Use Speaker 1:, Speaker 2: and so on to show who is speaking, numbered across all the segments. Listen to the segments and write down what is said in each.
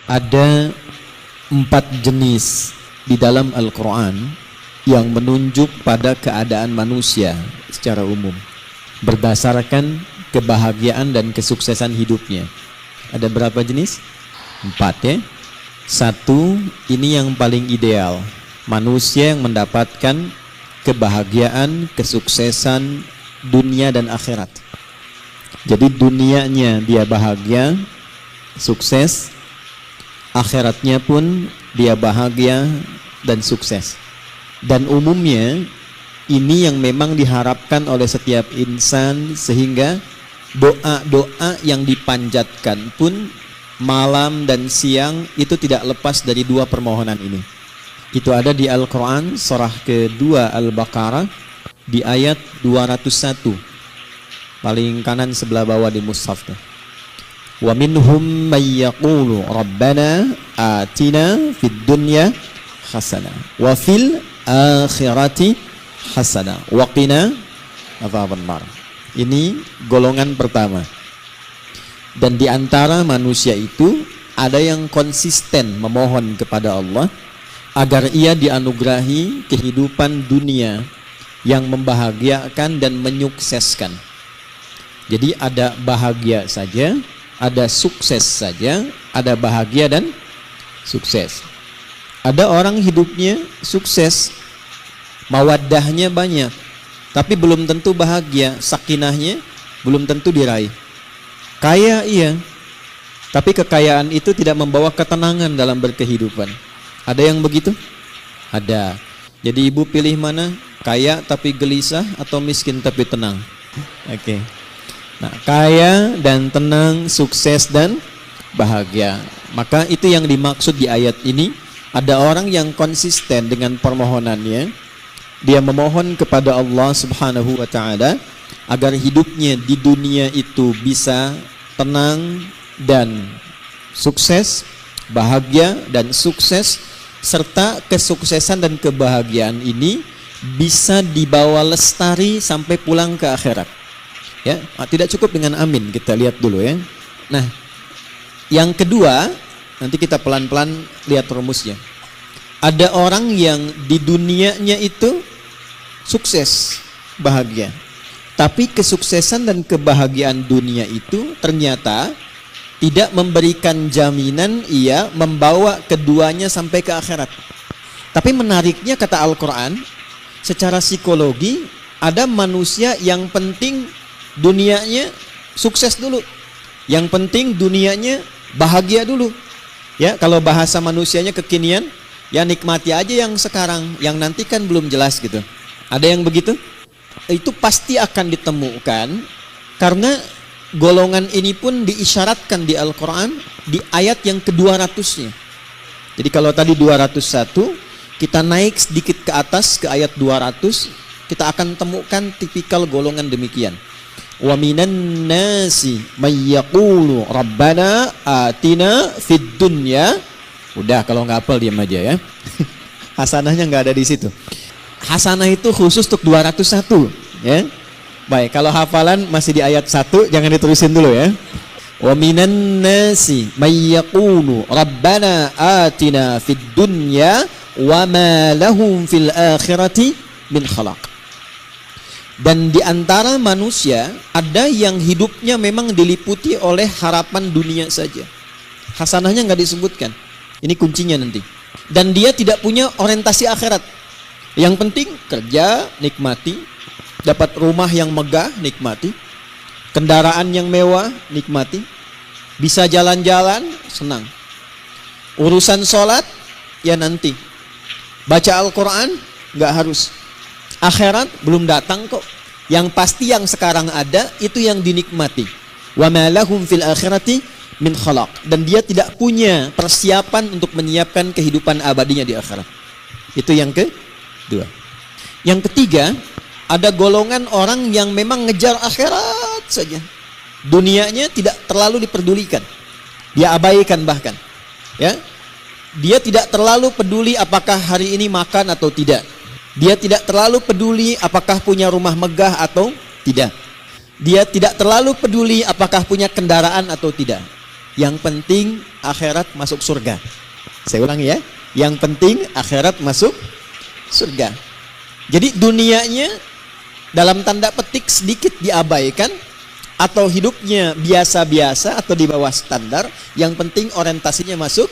Speaker 1: Ada 4 jenis di dalam Al-Quran yang menunjuk pada keadaan manusia secara umum berdasarkan kebahagiaan dan kesuksesan hidupnya. Ada berapa jenis? 4 ya. 1, ini yang paling ideal. Manusia yang mendapatkan kebahagiaan, kesuksesan dunia dan akhirat. Jadi dunianya dia bahagia, sukses, akhiratnya pun dia bahagia dan sukses. Dan umumnya ini yang memang diharapkan oleh setiap insan, sehingga doa-doa yang dipanjatkan pun malam dan siang itu tidak lepas dari 2 permohonan ini. Itu ada di Al-Quran surah kedua Al-Baqarah di ayat 201, paling kanan sebelah bawah di mushaf. Wa minhum may yaqulu rabbana atina fid dunya hasanah wa fil akhirati hasanah wa qina adzabannar. Ini golongan pertama. Dan di antara manusia itu ada yang konsisten memohon kepada Allah agar ia dianugerahi kehidupan dunia yang membahagiakan dan menyukseskan. Jadi ada bahagia saja, ada sukses saja, ada bahagia dan sukses. Ada orang hidupnya sukses, mawaddahnya banyak, tapi belum tentu bahagia, sakinahnya belum tentu diraih. Kaya iya, tapi kekayaan itu tidak membawa ketenangan dalam berkehidupan. Ada yang begitu? Ada. Jadi ibu pilih mana? Kaya tapi gelisah atau miskin tapi tenang? Oke. Nah, kaya dan tenang, sukses dan bahagia. Maka itu yang dimaksud di ayat ini. Ada orang yang konsisten dengan permohonannya. Dia memohon kepada Allah Subhanahu wa ta'ala agar hidupnya di dunia itu bisa tenang dan sukses, bahagia dan sukses, serta kesuksesan dan kebahagiaan ini bisa dibawa lestari sampai pulang ke akhirat. Ya, tidak cukup dengan amin, kita lihat dulu ya. Nah, yang kedua, nanti kita pelan-pelan lihat rumusnya. Ada orang yang di dunianya itu sukses, bahagia, tapi kesuksesan dan kebahagiaan dunia itu ternyata tidak memberikan jaminan ia membawa keduanya sampai ke akhirat. Tapi menariknya kata Al-Quran, secara psikologi ada manusia yang penting dunianya sukses dulu, yang penting dunianya bahagia dulu. Ya, kalau bahasa manusianya kekinian, ya nikmati aja yang sekarang, yang nanti kan belum jelas gitu. Ada yang begitu? Itu pasti akan ditemukan, karena golongan ini pun diisyaratkan di Al-Quran di ayat yang ke-200-nya. Jadi kalau tadi 201, kita naik sedikit ke atas ke ayat 200, kita akan temukan tipikal golongan demikian. Wa minan nasi may yaqulu rabbana atina fid dunya. Udah, kalau nggak hafal diam aja ya. Hasanahnya nggak ada di situ. Hasanah itu khusus untuk 201 ya. Baik, kalau hafalan masih di ayat 1, jangan diterusin dulu ya. Wa minan nasi may yaqulu rabbana atina fid dunya wa ma lahum fil akhirati min khalaq. Dan di antara manusia ada yang hidupnya memang diliputi oleh harapan dunia saja. Hasanahnya nggak disebutkan. Ini kuncinya nanti. Dan dia tidak punya orientasi akhirat. Yang penting kerja, nikmati. Dapat rumah yang megah, nikmati. Kendaraan yang mewah, nikmati. Bisa jalan-jalan, senang. Urusan sholat, ya nanti. Baca Al-Quran, nggak harus. Akhirat belum datang kok. Yang pasti yang sekarang ada itu yang dinikmati. Wa ma lahum fil akhirati min khalaq. Dan dia tidak punya persiapan untuk menyiapkan kehidupan abadinya di akhirat. Itu yang kedua. Yang ketiga, ada golongan orang yang memang ngejar akhirat saja. Dunianya tidak terlalu diperdulikan. Dia abaikan bahkan. Ya. Dia tidak terlalu peduli apakah hari ini makan atau tidak. Dia tidak terlalu peduli apakah punya rumah megah atau tidak. Dia tidak terlalu peduli apakah punya kendaraan atau tidak. Yang penting akhirat masuk surga. Saya ulangi ya. Yang penting akhirat masuk surga. Jadi dunianya dalam tanda petik sedikit diabaikan, atau hidupnya biasa-biasa atau di bawah standar, yang penting orientasinya masuk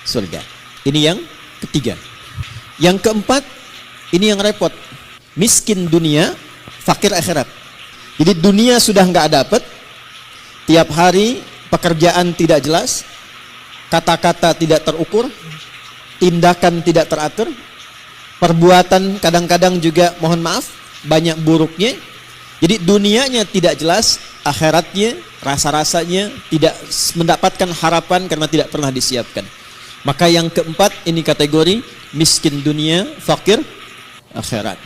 Speaker 1: surga. Ini yang ketiga. Yang keempat, ini yang repot. Miskin dunia, fakir akhirat. Jadi dunia sudah nggak dapat, tiap hari pekerjaan tidak jelas, kata-kata tidak terukur, tindakan tidak teratur, perbuatan kadang-kadang juga mohon maaf banyak buruknya. Jadi dunianya tidak jelas, akhiratnya rasa-rasanya tidak mendapatkan harapan karena tidak pernah disiapkan. Maka yang keempat ini kategori miskin dunia, fakir akhirat.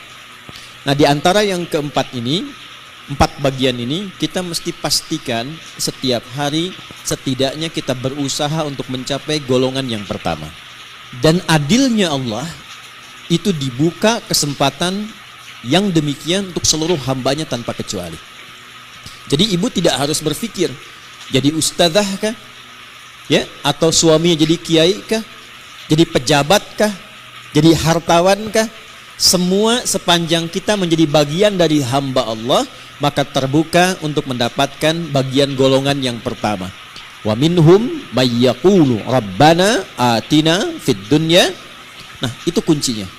Speaker 1: Nah, di antara yang keempat ini, 4 bagian ini, kita mesti pastikan setiap hari setidaknya kita berusaha untuk mencapai golongan yang pertama. Dan adilnya Allah itu dibuka kesempatan yang demikian untuk seluruh hambanya tanpa kecuali. Jadi ibu tidak harus berpikir jadi ustadzah kah, ya, atau suaminya jadi kiai kah, jadi pejabat kah, jadi hartawan kah. Semua sepanjang kita menjadi bagian dari hamba Allah, maka terbuka untuk mendapatkan bagian golongan yang pertama. Wa minhum may yaqulu rabbana atina fid dunya. Nah, itu kuncinya.